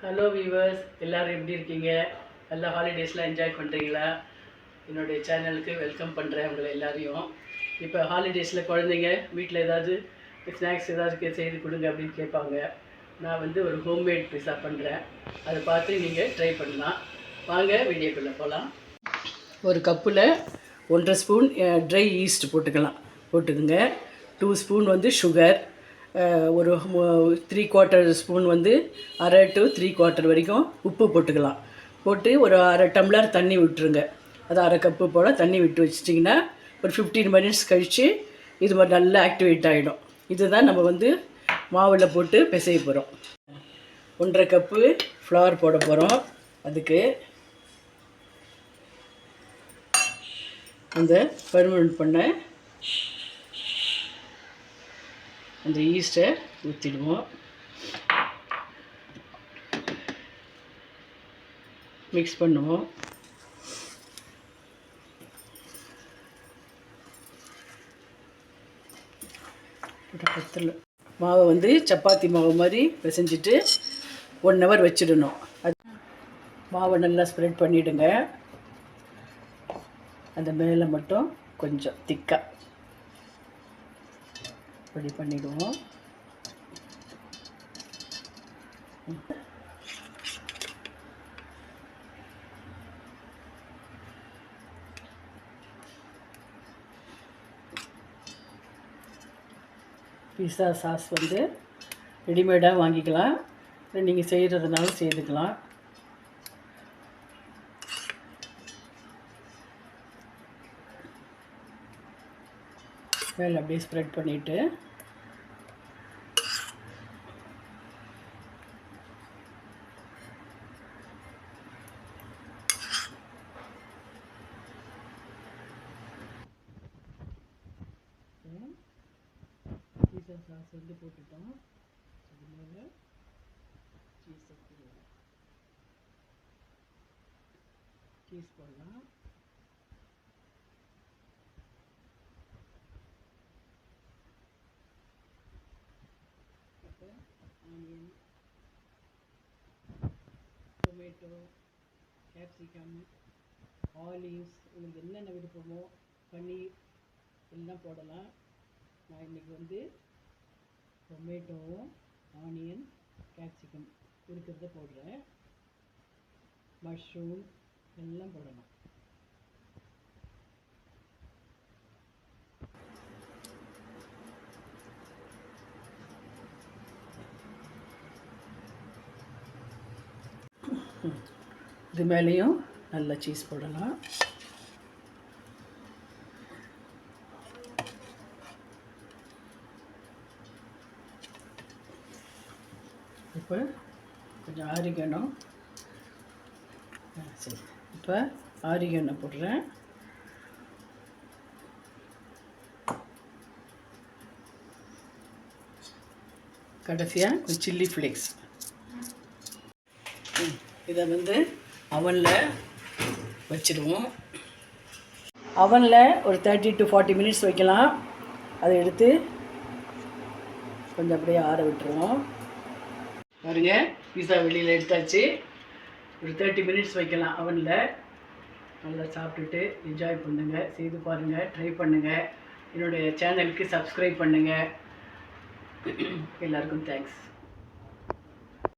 Hello viewers, எல்லோரும் எப்படி இருக்கீங்க? நல்லா ஹாலிடேஸ்லாம் என்ஜாய் பண்ணுறீங்களா? என்னுடைய சேனலுக்கு வெல்கம் பண்ணுறேன் உங்களை எல்லாரையும். இப்போ ஹாலிடேஸில் குழந்தைங்க வீட்டில் ஏதாவது ஸ்நாக்ஸ் ஏதாவது செய்து கொடுங்க அப்படின்னு கேட்பாங்க. நான் ஒரு ஹோம்மேட் பிஸா பண்ணுறேன். அதை பார்த்து நீங்கள் ட்ரை பண்ணலாம். வாங்க வீடியோக்குள்ளே போகலாம். ஒரு கப்பில் 1.5 ஸ்பூன் ட்ரை ஈஸ்ட் போட்டுக்குங்க. 2 ஸ்பூன் சுகர், ஒரு 3/4 ஸ்பூன் அரை to 3/4 வரைக்கும் உப்பு போட்டுக்கலாம். போட்டு ஒரு அரை டம்ளர் தண்ணி விட்டுருங்க. அது அரை கப்பு போல் தண்ணி விட்டு வச்சிட்டிங்கன்னா ஒரு 15 மினிட்ஸ் கழித்து இது மாதிரி நல்லா ஆக்டிவேட் ஆகிடும். இதுதான் நம்ம மாவில் போட்டு பிசைய போகிறோம். 1.5 கப்பு ஃப்ளவர் போட போகிறோம். அதுக்கு அந்த ஃபெர்மெண்ட் பண்ண அந்த ஈஸ்ட்டை ஊற்றிடுவோம். மிக்ஸ் பண்ணுவோம். மாவை சப்பாத்தி மாவு மாதிரி பிசைஞ்சிட்டு 1 ஹவர் வச்சிடணும். அது மாவை நல்லா ஸ்ப்ரெட் பண்ணிவிடுங்க. அந்த மேலே மட்டும் கொஞ்சம் திக்காக இப்படி பண்ணிவிடுவோம். பிஸா சாஸ் ரெடிமேடாக வாங்கிக்கலாம். நீங்கள் செய்கிறதுனாலும் செய்துக்கலாம். மேலே அப்படியே ஸ்ப்ரெட் பண்ணிவிட்டு பீஸா சாஸ் போட்டுட்டோம். அது மேலே சீஸ் போடலாம். ஆனியன், டொமேட்டோ, கேப்சிகம், ஆலிவ்ஸ், உங்களுக்கு என்னென்ன விருப்பமோ பன்னீர் எல்லாம் போடலாம். நான் இன்றைக்கி டொமேட்டோவும் ஆனியன் கேப்சிகம் இருக்கிறத போடுறேன். மஷ்ரூம் எல்லாம் போடலாம். இது மேலேயும் நல்ல சீஸ் போடலாம். இப்போ கொஞ்சம் ஆரிகனோ, சரி, இப்போ ஆரிகனோ போடுறேன். கடைசியாக கொஞ்சம் சில்லி ஃப்ளேக்ஸ். இதை அவனில் வச்சுடுவோம். அவனில் ஒரு 30 to 40 மினிட்ஸ் வைக்கலாம். அதை எடுத்து கொஞ்சம் அப்படியே ஆற விட்டுருவோம். பாருங்க, பீஸா வெளியில் எடுத்தாச்சு. ஒரு 30 மினிட்ஸ் வைக்கலாம் அவனில். நல்லா சாப்பிட்டுட்டு என்ஜாய் பண்ணுங்கள். செய்து பாருங்கள், ட்ரை பண்ணுங்கள். என்னுடைய சேனலுக்கு சப்ஸ்கிரைப் பண்ணுங்கள். எல்லாருக்கும் தேங்க்ஸ்.